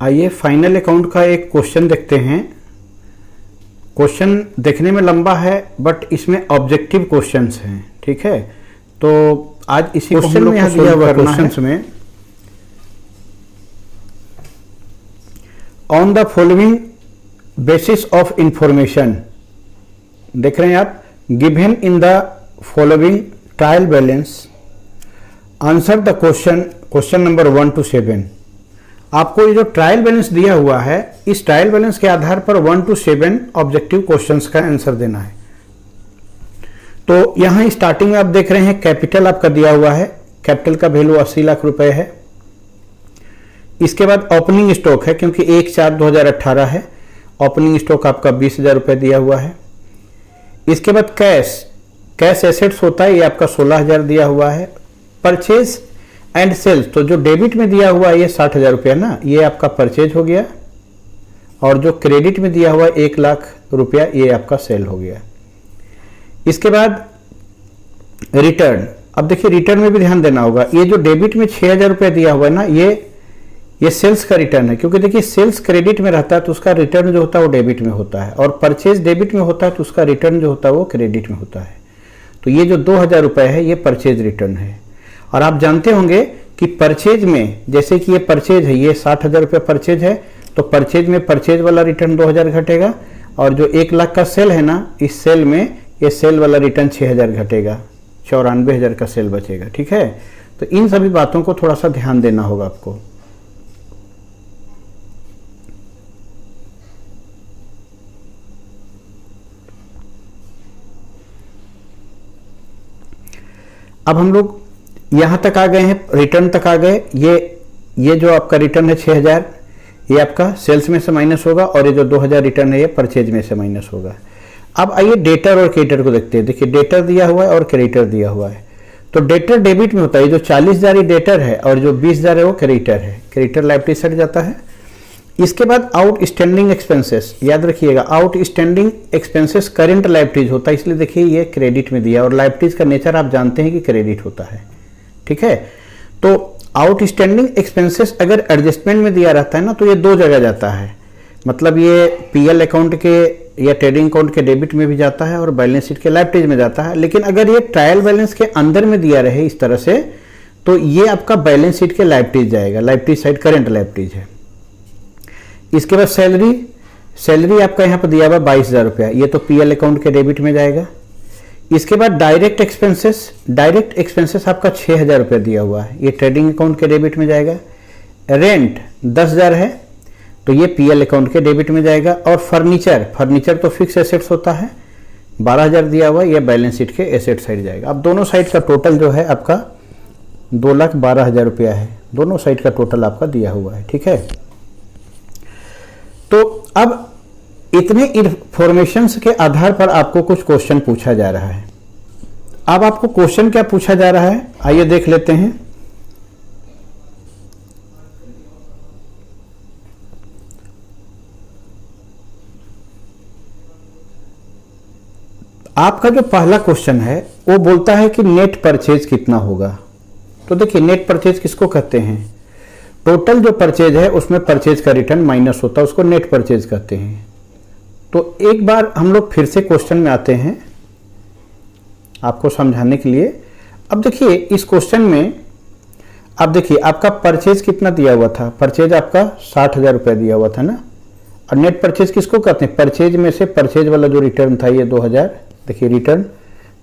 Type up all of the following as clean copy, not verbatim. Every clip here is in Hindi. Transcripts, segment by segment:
आइए फाइनल अकाउंट का एक क्वेश्चन देखते हैं। क्वेश्चन देखने में लंबा है बट इसमें ऑब्जेक्टिव क्वेश्चंस हैं, ठीक है। तो आज इसी क्वेश्चन में यहाँ दिया हुआ क्वेश्चंस में on the following basis of information देख रहे हैं आप, given in the following trial balance answer the question number 1 to 7। आपको ये जो ट्रायल बैलेंस दिया हुआ है, इस ट्रायल बैलेंस के आधार पर 1 to 7 ऑब्जेक्टिव क्वेश्चंस का आंसर देना है। तो यहां स्टार्टिंग में आप देख रहे हैं कैपिटल आपका दिया हुआ है, कैपिटल का वैल्यू 80 लाख रुपए है। इसके बाद ओपनिंग स्टॉक है, क्योंकि 1/4/2018 है, ओपनिंग स्टॉक आपका 20,000 रुपए दिया हुआ है। इसके बाद कैश एसेट्स होता है, ये आपका 16,000 दिया हुआ है। परचेज एंड सेल्स, तो जो डेबिट में दिया हुआ है ये 60,000 रुपया ना, ये आपका परचेज हो गया, और जो क्रेडिट में दिया हुआ है 1 लाख रुपया, ये आपका सेल हो गया। इसके बाद रिटर्न, अब देखिए रिटर्न में भी ध्यान देना होगा, ये जो डेबिट में 6,000 रुपया दिया हुआ है ना, ये सेल्स का रिटर्न है, क्योंकि देखिए सेल्स क्रेडिट में रहता है तो उसका रिटर्न जो होता है वो डेबिट में होता है, और परचेज डेबिट में होता है तो उसका रिटर्न जो होता है वो क्रेडिट में होता है। तो ये जो 2,000 रुपये है ये परचेज रिटर्न है। और आप जानते होंगे कि परचेज में, जैसे कि ये परचेज है, ये 60,000 रुपये परचेज है, तो परचेज में परचेज वाला रिटर्न 2,000 घटेगा, और जो 1 लाख का सेल है ना, इस सेल में ये सेल वाला रिटर्न 6,000 घटेगा, 94,000 का सेल बचेगा, ठीक है। तो इन सभी बातों को थोड़ा सा ध्यान देना होगा आपको। अब हम लोग यहां तक आ गए हैं, रिटर्न तक आ गए। ये जो आपका रिटर्न है 6,000, ये आपका सेल्स में से माइनस होगा, और ये जो 2,000 रिटर्न है ये परचेज में से माइनस होगा। अब आइए डेटर और क्रेडिटर को देखते हैं। देखिए डेटर दिया हुआ है और क्रेडिटर दिया हुआ है, तो डेटर डेबिट में होता है, जो 40,000 डेटर है और जो 20,000 है वो क्रेडिटर है, क्रेडिटर लायबिलिटी साइड जाता है। इसके बाद आउटस्टैंडिंग एक्सपेंसेस, याद रखिएगा आउटस्टैंडिंग एक्सपेंसेस करेंट लायबिलिटीज होता है, इसलिए देखिए ये क्रेडिट में दिया, और लायबिलिटीज का नेचर आप जानते हैं कि क्रेडिट होता है, ठीक है। तो आउटस्टैंडिंग एक्सपेंसेस अगर एडजस्टमेंट में दिया रहता है ना, तो ये 2 जगह जाता है, मतलब ये पीएल अकाउंट के या ट्रेडिंग अकाउंट के डेबिट में भी जाता है और बैलेंस शीट के लायबिलिटीज में जाता है। लेकिन अगर ये ट्रायल बैलेंस के अंदर में दिया रहे इस तरह से, तो ये आपका बैलेंस शीट के लायबिलिटीज जाएगा, लायबिलिटीज साइड करंट लायबिलिटीज है। इसके बाद सैलरी आपका यहाँ पर दिया हुआ 22,000 रुपया, ये तो पीएल अकाउंट के डेबिट में जाएगा। इसके बाद डायरेक्ट एक्सपेंसेस आपका 6,000 रुपया दिया हुआ है, ये ट्रेडिंग अकाउंट के डेबिट में जाएगा। रेंट 10,000 है, तो ये पीएल अकाउंट के डेबिट में जाएगा। और फर्नीचर तो फिक्स एसेट्स होता है, 12,000 दिया हुआ है, ये बैलेंस शीट के एसेट साइड जाएगा। अब दोनों साइड का टोटल जो है आपका 2,12,000 रुपया है, दोनों साइड का टोटल आपका दिया हुआ है, ठीक है। तो अब इतने इंफॉर्मेशंस के आधार पर आपको कुछ क्वेश्चन पूछा जा रहा है। अब आपको क्वेश्चन क्या पूछा जा रहा है, आइए देख लेते हैं। आपका जो पहला क्वेश्चन है वो बोलता है कि नेट परचेज कितना होगा। तो देखिए नेट परचेज किसको कहते हैं, टोटल जो परचेज है उसमें परचेज का रिटर्न माइनस होता है, उसको नेट परचेज कहते हैं। तो एक बार हम लोग फिर से क्वेश्चन में आते हैं आपको समझाने के लिए। अब देखिए इस क्वेश्चन में, अब देखिए आपका परचेज कितना दिया हुआ था, परचेज आपका 60,000 रुपया दिया हुआ था ना, और नेट परचेज किसको कहते हैं, परचेज में से परचेज वाला जो रिटर्न था ये 2,000, देखिए रिटर्न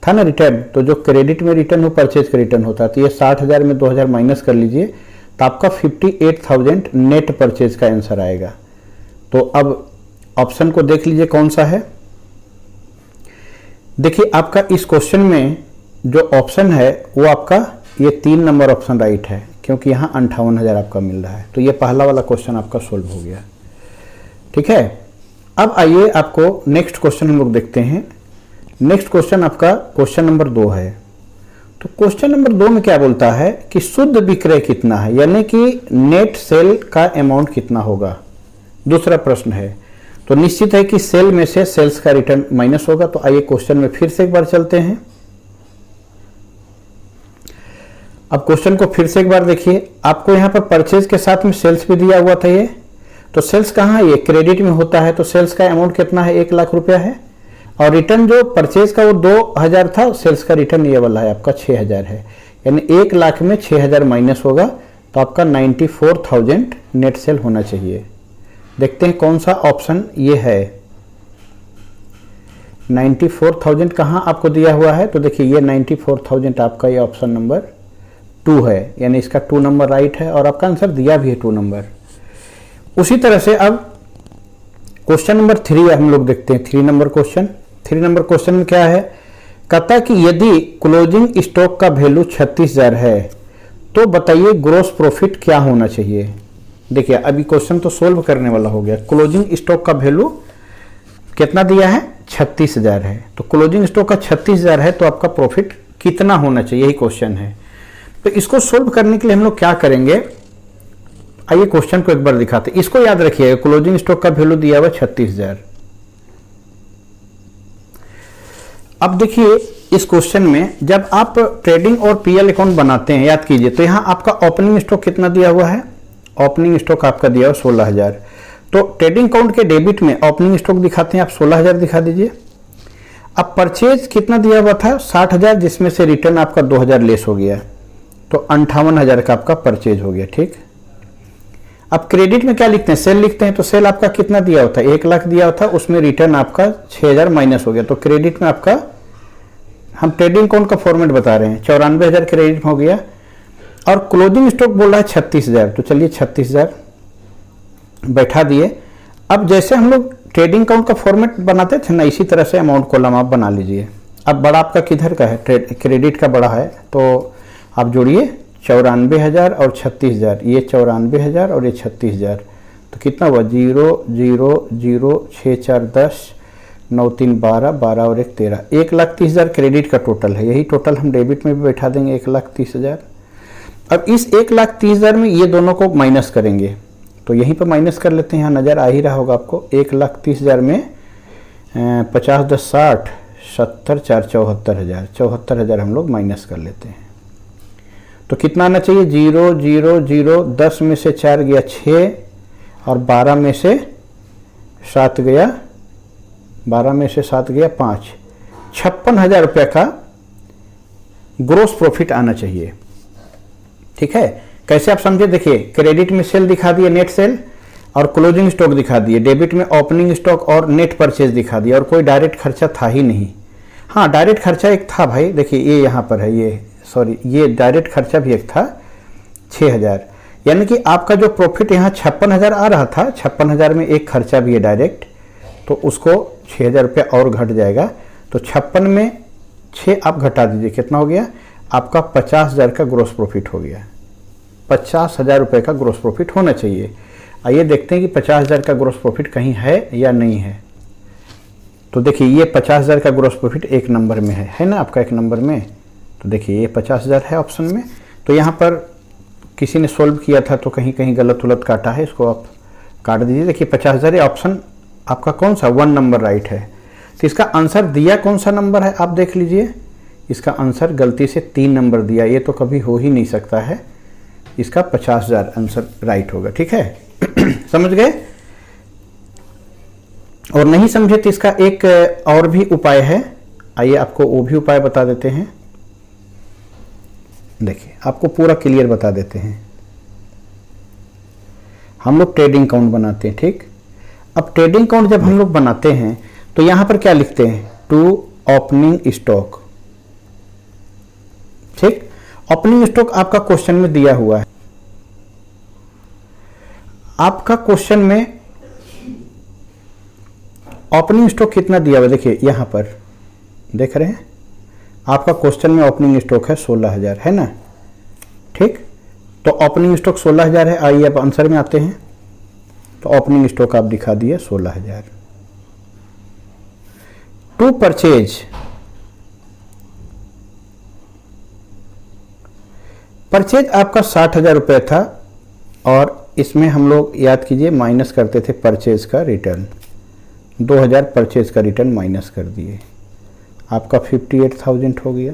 था ना, रिटर्न, तो जो क्रेडिट में रिटर्न हो परचेज का रिटर्न होता है, तो ये 60,000 में 2,000 माइनस कर लीजिए, तो आपका 58,000 नेट परचेज का आंसर आएगा। तो अब ऑप्शन को देख लीजिए कौन सा है। देखिए आपका इस क्वेश्चन में जो ऑप्शन है वो आपका ये 3 नंबर ऑप्शन राइट है, क्योंकि यहाँ 58,000 आपका मिल रहा है। तो ये पहला वाला क्वेश्चन आपका सोल्व हो गया, ठीक है। अब आइए आपको नेक्स्ट क्वेश्चन हम लोग देखते हैं। नेक्स्ट क्वेश्चन आपका क्वेश्चन नंबर 2 है। तो क्वेश्चन नंबर 2 में क्या बोलता है कि शुद्ध विक्रय कितना है, यानी कि नेट सेल का अमाउंट कितना होगा। दूसरा प्रश्न है, तो निश्चित है कि सेल में से सेल्स का रिटर्न माइनस होगा। तो आइए क्वेश्चन में फिर से एक बार चलते हैं। अब क्वेश्चन को फिर से एक बार देखिए, आपको यहाँ पर परचेज के साथ में सेल्स भी दिया हुआ था ये, तो सेल्स कहाँ है, ये क्रेडिट में होता है, तो सेल्स का अमाउंट कितना है, 1 लाख रुपया है, और रिटर्न जो परचेज का वो 2000 था, सेल्स का रिटर्न ये वाला है आपका 6000 है, यानी 1 लाख में 6000 माइनस होगा, तो आपका 94,000 नेट सेल होना चाहिए। देखते हैं कौन सा ऑप्शन ये है। 94,000 कहाँ आपको दिया हुआ है, तो देखिए ये 94,000 आपका ये ऑप्शन नंबर 2 है, यानी इसका 2 नंबर राइट है, और आपका आंसर दिया भी है 2 नंबर। उसी तरह से अब क्वेश्चन नंबर 3 हम लोग देखते हैं। 3 नंबर क्वेश्चन, 3 नंबर क्वेश्चन में क्या है, कहता कि यदि क्लोजिंग स्टॉक का वैल्यू 36,000 है तो बताइए ग्रोस प्रॉफिट क्या होना चाहिए। देखिए अभी क्वेश्चन तो सोल्व करने वाला हो गया। क्लोजिंग स्टॉक का वैल्यू कितना दिया है, 36,000 है, तो क्लोजिंग स्टॉक का 36,000 है, तो आपका प्रॉफिट कितना होना चाहिए, यही क्वेश्चन है। तो इसको सोल्व करने के लिए हम लोग क्या करेंगे, आइए क्वेश्चन को एक बार दिखाते हैं। इसको याद रखिएगा, क्लोजिंग स्टॉक का वैल्यू दिया हुआ 36,000। अब देखिए इस क्वेश्चन में जब आप ट्रेडिंग और पीएल अकाउंट बनाते हैं, याद कीजिए, तो यहां आपका ओपनिंग स्टॉक कितना दिया हुआ है, ओपनिंग स्टॉक आपका दिया हुआ 16,000। तो ट्रेडिंग अकाउंट के डेबिट में ओपनिंग स्टॉक दिखाते हैं, आप 16,000 दिखा दीजिए। अब परचेज कितना दिया हुआ था, 60,000, जिसमें से रिटर्न आपका 2,000 लेस हो गया, तो 58,000 का आपका परचेज हो गया। ठीक, अब क्रेडिट में क्या लिखते हैं, सेल लिखते हैं, तो सेल आपका कितना दिया होता है, 1 लाख दिया होता, उसमें रिटर्न आपका 6,000 माइनस हो गया, तो क्रेडिट में आपका, हम ट्रेडिंग अकाउंट का फॉर्मेट बता रहे हैं, 94,000 क्रेडिट में हो गया। और क्लोजिंग स्टॉक बोल रहा है 36,000, तो चलिए 36,000 बैठा दिए। अब जैसे हम लोग ट्रेडिंग अकाउंट का फॉर्मेट बनाते थे ना, इसी तरह से अमाउंट कॉलम आप बना लीजिए। अब बड़ा आपका किधर का है, क्रेडिट का बड़ा है, तो आप जोड़िए 94,000 और 36,000, ये 94,000 और ये 36,000, तो कितना हुआ, 0 0 0 6 4 10 9 3 12 12 और 1 13, 1,30,000 क्रेडिट का टोटल है। यही टोटल हम डेबिट में भी बैठा देंगे, 1,30,000। अब इस 1,30,000 में ये दोनों को माइनस करेंगे, तो यहीं पर माइनस कर लेते हैं, यहाँ नज़र आ ही रहा होगा आपको। 1,30,000 में 50 10 60 70 4 74,000, 74,000 हम लोग माइनस कर लेते हैं, तो कितना आना चाहिए, 0 0 0 10 में से 4 गया 6, और 12 में से 7 गया, 12 में से 7 गया 5, 56,000 रुपये का ग्रोस प्रॉफिट आना चाहिए। ठीक है, कैसे आप समझे, देखिए क्रेडिट में सेल दिखा दिए, नेट सेल, और क्लोजिंग स्टॉक दिखा दिए, डेबिट में ओपनिंग स्टॉक और नेट परचेज दिखा दिया, और कोई डायरेक्ट खर्चा था ही नहीं। हाँ, डायरेक्ट खर्चा एक था भाई, देखिए ये यहाँ पर है, ये सॉरी, ये डायरेक्ट खर्चा भी एक था 6,000, यानी कि आपका जो प्रॉफिट यहाँ 56,000 आ रहा था, 56,000 में एक खर्चा भी है डायरेक्ट, तो उसको 6,000 रुपये और घट जाएगा, तो 56 में 6 आप घटा दीजिए, कितना हो गया आपका, 50,000 का ग्रोस प्रॉफिट हो गया। 50,000 रुपये का ग्रोस प्रॉफिट होना चाहिए। आइए देखते हैं कि 50,000 का ग्रोस प्रॉफिट कहीं है या नहीं है। तो देखिए ये 50,000 का ग्रोस प्रॉफिट 1 नंबर में है ना आपका, 1 नंबर में, तो देखिए ये 50,000 है ऑप्शन में। तो यहाँ पर किसी ने सोल्व किया था तो कहीं कहीं गलत उलट काटा है, इसको आप काट दीजिए। देखिए 50,000 ऑप्शन आपका कौन सा, 1 नंबर राइट है। तो इसका आंसर दिया कौन सा नंबर है, आप देख लीजिए, इसका आंसर गलती से 3 नंबर दिया, ये तो कभी हो ही नहीं सकता है, इसका 50,000 आंसर राइट होगा। ठीक है समझ गए, और नहीं समझे तो इसका एक और भी उपाय है, आइए आपको वो भी उपाय बता देते हैं। देखिए आपको पूरा क्लियर बता देते हैं। हम लोग ट्रेडिंग अकाउंट बनाते हैं, ठीक। अब ट्रेडिंग अकाउंट जब हम लोग बनाते हैं तो यहां पर क्या लिखते हैं, टू ओपनिंग स्टॉक, ठीक। ओपनिंग स्टॉक आपका क्वेश्चन में दिया हुआ है, आपका क्वेश्चन में ओपनिंग स्टॉक कितना दिया हुआ है, देखिए यहां पर देख रहे हैं, आपका क्वेश्चन में ओपनिंग स्टॉक है 16,000, है ना, ठीक। तो ओपनिंग स्टॉक 16,000 है। आइए अब आंसर में आते हैं, तो ओपनिंग स्टॉक आप दिखा दिए 16,000। टू परचेज, परचेज आपका 60,000 रुपये था, और इसमें हम लोग याद कीजिए माइनस करते थे परचेज का रिटर्न, 2,000 परचेज का रिटर्न माइनस कर दिए, आपका 58,000 हो गया।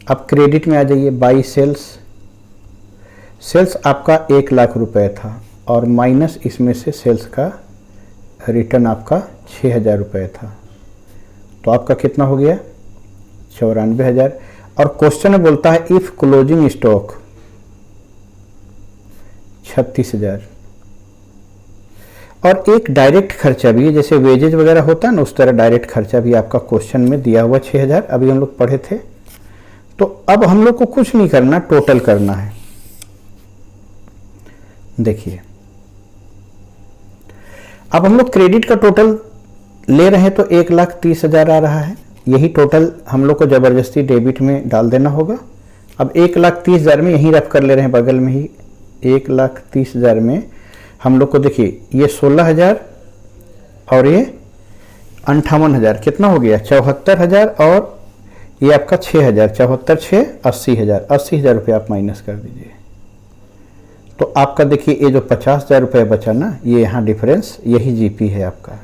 अब क्रेडिट में आ जाइए, बाई सेल्स। सेल्स आपका 1 लाख रुपए था और माइनस इसमें से सेल्स का रिटर्न आपका 6,000 रुपये था, तो आपका कितना हो गया 94,000। और क्वेश्चन में बोलता है इफ क्लोजिंग स्टॉक 36,000। और एक डायरेक्ट खर्चा भी है, जैसे वेजेज वगैरह होता है ना, उस तरह डायरेक्ट खर्चा भी आपका क्वेश्चन में दिया हुआ 6,000, अभी हम लोग पढ़े थे। तो अब हम लोग को कुछ नहीं करना, टोटल करना है। देखिए अब हम लोग क्रेडिट का टोटल ले रहे हैं तो 1,30,000 आ रहा है, यही टोटल हम लोग को जबरदस्ती डेबिट में डाल देना होगा। अब 1,30,000 में यहीं रफ कर ले रहे हैं बगल में ही, 1,30,000 में हम लोग को देखिए ये 16,000 और ये 58,000 कितना हो गया 74,000 और ये आपका 6,000, 74 6 80,000, 80,000 रुपये आप माइनस कर दीजिए। तो आपका देखिए ये जो 50,000 रुपये बचा ना, ये यहाँ डिफरेंस, यही जीपी है आपका,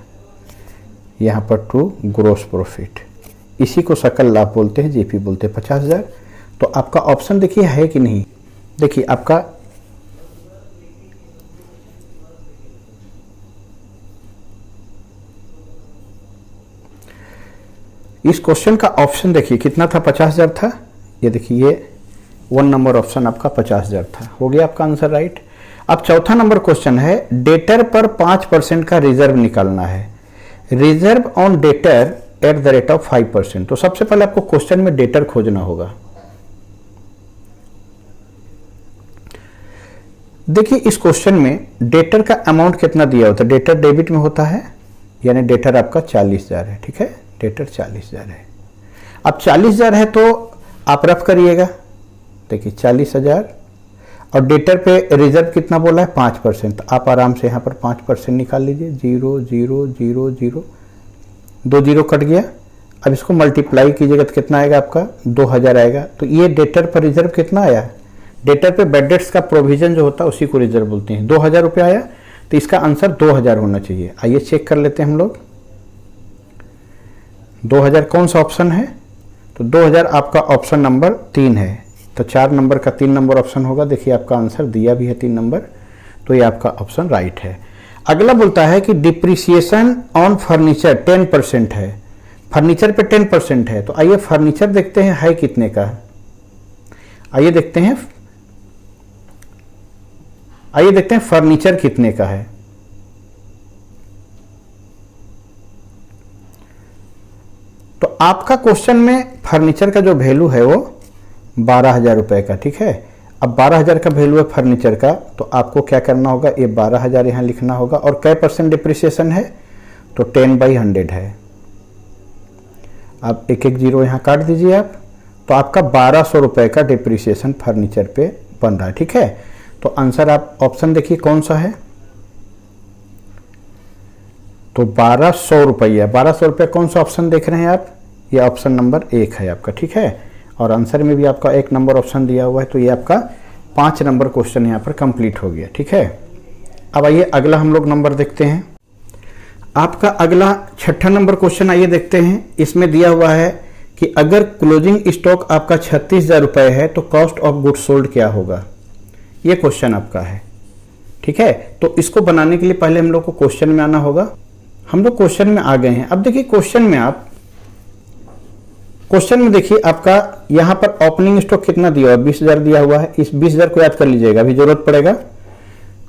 यहाँ पर ट्रू ग्रोस प्रॉफिट, इसी को सकल लाभ बोलते हैं, जीपी बोलते हैं 50,000। तो आपका ऑप्शन देखिए है कि नहीं, देखिए आपका इस क्वेश्चन का ऑप्शन देखिए कितना था, 50,000 था। ये देखिए ये 1 नंबर ऑप्शन आपका 50,000 था, हो गया आपका आंसर राइट। अब चौथा नंबर क्वेश्चन है डेटर पर 5% का रिजर्व निकालना है, reserve on debtor at the rate of 5%। तो सबसे पहले आपको क्वेश्चन में डेटर खोजना होगा। देखिए इस क्वेश्चन में डेटर का अमाउंट कितना दिया होता है, डेटर डेबिट में होता है, यानी डेटर आपका 40,000 है, ठीक है, डेटर 40,000 है। अब 40,000 है तो आप रफ करिएगा, देखिए 40,000 और डेटर पे रिजर्व कितना बोला है 5%, आप आराम से यहाँ पर 5% निकाल लीजिए, 0 0 0 0, 2 0 कट गया। अब इसको मल्टीप्लाई कीजिएगा तो कितना आएगा आपका 2,000 आएगा। तो ये डेटर पर रिजर्व कितना आया, डेटर पे बैड डेट्स का प्रोविजन जो होता है उसी को रिजर्व बोलते हैं, 2,000 रुपये आया, तो इसका आंसर 2,000 होना चाहिए। आइए चेक कर लेते हैं हम लोग, 2,000 कौन सा ऑप्शन है, तो 2,000 आपका ऑप्शन नंबर 3 है, तो 4 नंबर का 3 नंबर ऑप्शन होगा। देखिए आपका आंसर दिया भी है 3 नंबर, तो ये आपका ऑप्शन राइट है। अगला बोलता है कि डिप्रिसिएशन ऑन फर्नीचर 10% है, फर्नीचर पे 10% है। तो आइए फर्नीचर देखते हैं है कितने का, आइए देखते हैं फर्नीचर कितने का है। तो आपका क्वेश्चन में फर्नीचर का जो वैल्यू है वो 12,000 रुपए का, ठीक है। अब 12,000 का वैल्यू है फर्नीचर का, तो आपको क्या करना होगा, ये 12,000 यहाँ लिखना होगा। और कै % डिप्रिसिएशन है, तो 10/100 है। आप एक एक जीरो यहाँ काट दीजिए आप, तो आपका 1,200 रुपए का डिप्रिसिएशन फर्नीचर पे बन रहा है, ठीक है। तो आंसर आप ऑप्शन देखिए कौन सा है, तो 1,200 रुपया, 1,200 रुपये कौन सा ऑप्शन देख रहे हैं आप, ये ऑप्शन नंबर 1 है आपका, ठीक है। और आंसर में भी आपका 1 नंबर ऑप्शन दिया हुआ है, तो ये आपका 5 नंबर क्वेश्चन यहाँ पर कंप्लीट हो गया, ठीक है। अब आइए अगला हम लोग नंबर देखते हैं। आपका अगला 6ठा नंबर क्वेश्चन आइए देखते हैं। इसमें दिया हुआ है कि अगर क्लोजिंग स्टॉक आपका 36,000 रुपये है तो कॉस्ट ऑफ गुड्स सोल्ड क्या होगा, ये क्वेश्चन आपका है, ठीक है। तो इसको बनाने के लिए पहले हम लोग को क्वेश्चन में आना होगा। हम लोग क्वेश्चन में आ गए हैं। अब देखिए क्वेश्चन में देखिए आपका यहाँ पर ओपनिंग स्टॉक कितना दिया हुआ है, 20,000 दिया हुआ है। इस 20,000 को याद कर लीजिएगा, अभी जरूरत पड़ेगा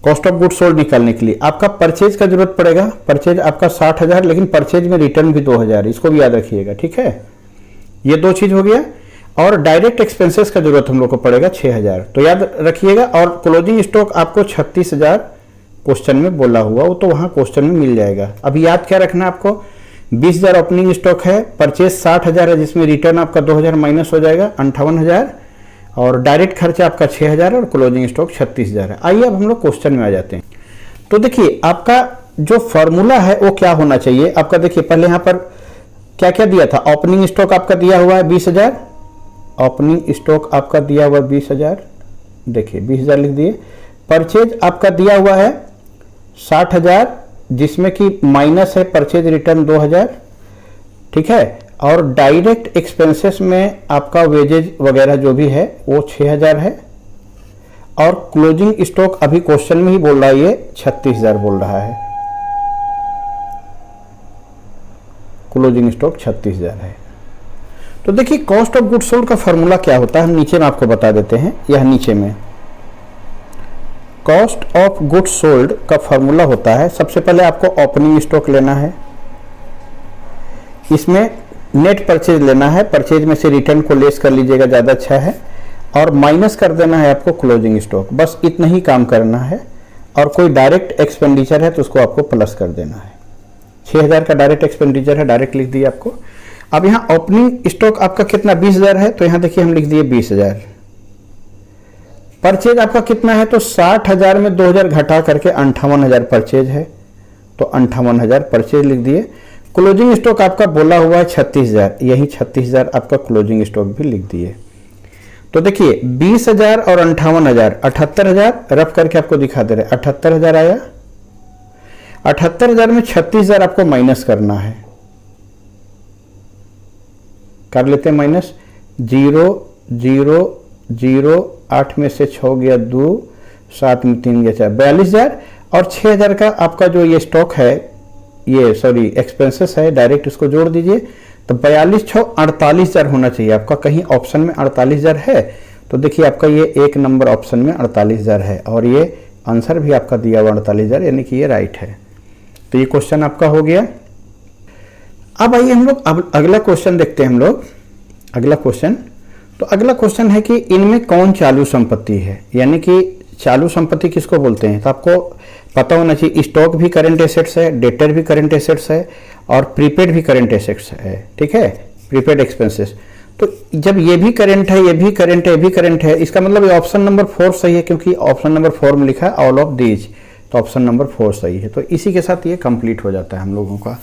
कॉस्ट ऑफ गुड्स सोल्ड निकालने के लिए। आपका परचेज का जरूरत पड़ेगा, परचेज आपका 60,000, लेकिन परचेज में रिटर्न भी 2,000, इसको भी याद रखिएगा, ठीक है। ये 2 चीज हो गया। और डायरेक्ट एक्सपेंसेस का जरूरत हम लोग को पड़ेगा 6,000, तो याद रखिएगा। और क्लोजिंग स्टॉक आपको 36,000 क्वेश्चन में बोला हुआ, वो तो वहां क्वेश्चन में मिल जाएगा। अभी याद क्या रखना है आपको, 20,000 ओपनिंग स्टॉक है, परचेज 60,000 है, जिसमें रिटर्न आपका 2,000 माइनस हो जाएगा 58,000, और डायरेक्ट खर्चा आपका 6,000 और क्लोजिंग स्टॉक 36,000 है। आइए अब हम लोग क्वेश्चन में आ जाते हैं। तो देखिए आपका जो फॉर्मूला है वो क्या होना चाहिए आपका, देखिए पहले यहाँ पर क्या क्या दिया था, ओपनिंग स्टॉक आपका दिया हुआ है 20,000, ओपनिंग स्टॉक आपका दिया हुआ 20,000, देखिए 20,000 लिख दिए। परचेज आपका दिया हुआ है 60,000, जिसमें कि माइनस है परचेज रिटर्न 2,000, ठीक है। और डायरेक्ट एक्सपेंसेस में आपका वेजेज वगैरह जो भी है वो 6000 है, और क्लोजिंग स्टॉक अभी क्वेश्चन में ही बोल रहा है ये 36000 बोल रहा है, क्लोजिंग स्टॉक 36000 है। तो देखिए कॉस्ट ऑफ गुड्स सोल्ड का फॉर्मूला क्या होता है, हम नीचे में आपको बता देते हैं। यह नीचे में कॉस्ट ऑफ गुड्स सोल्ड का फॉर्मूला होता है, सबसे पहले आपको ओपनिंग स्टॉक लेना है, इसमें नेट परचेज लेना है, परचेज में से रिटर्न को लेस कर लीजिएगा, ज़्यादा अच्छा है, और माइनस कर देना है आपको क्लोजिंग स्टॉक। बस इतना ही काम करना है, और कोई डायरेक्ट एक्सपेंडिचर है तो उसको आपको प्लस कर देना है। 6000 का डायरेक्ट एक्सपेंडिचर है, डायरेक्ट लिख दिया आपको। अब यहाँ ओपनिंग स्टॉक आपका कितना 20000 है, तो यहाँ देखिए हम लिख दिए 20000। परचेज आपका कितना है, तो 60000 में 2000 घटा करके 58000 परचेज है, तो 58000 परचेज लिख दिए। क्लोजिंग स्टॉक आपका बोला हुआ है 36000, यही 36000 आपका क्लोजिंग स्टॉक भी लिख दिए। तो देखिए 20000 और 58000, 78000 रफ करके आपको दिखा दे रहे, 78000 आया। 78000 में 36000 आपको माइनस करना है, कर लेते हैं माइनस। 0 0 0 8 में से 6 गया 2, 7 में 3 गया 4, 42000। और 6000 का आपका जो ये स्टॉक है, ये सॉरी एक्सपेंसेस है, डायरेक्ट इसको जोड़ दीजिए, तो 42 6 48000 होना चाहिए आपका। कहीं ऑप्शन में 48000 है, तो देखिए आपका ये एक नंबर ऑप्शन में 48000 है, और ये आंसर भी आपका दिया हुआ 48000, यानी कि ये राइट है। तो ये क्वेश्चन आपका हो गया। अब आइए हम लोग अब अगला क्वेश्चन देखते हैं हम लोग। अगला क्वेश्चन, तो अगला क्वेश्चन है कि इनमें कौन चालू संपत्ति है, यानी कि चालू संपत्ति किसको बोलते हैं, तो आपको पता होना चाहिए। स्टॉक भी करंट एसेट्स है, डेटर भी करंट एसेट्स है, और प्रीपेड भी करंट एसेट्स है, ठीक है, प्रीपेड एक्सपेंसेस। तो जब ये भी करंट है, ये भी करंट है, ये भी करंट है, इसका मतलब ये ऑप्शन नंबर 4 सही है, क्योंकि ऑप्शन नंबर 4 में लिखा है ऑल ऑफ दीज, तो ऑप्शन नंबर 4 सही है। तो इसी के साथ ये कंप्लीट हो जाता है हम लोगों का।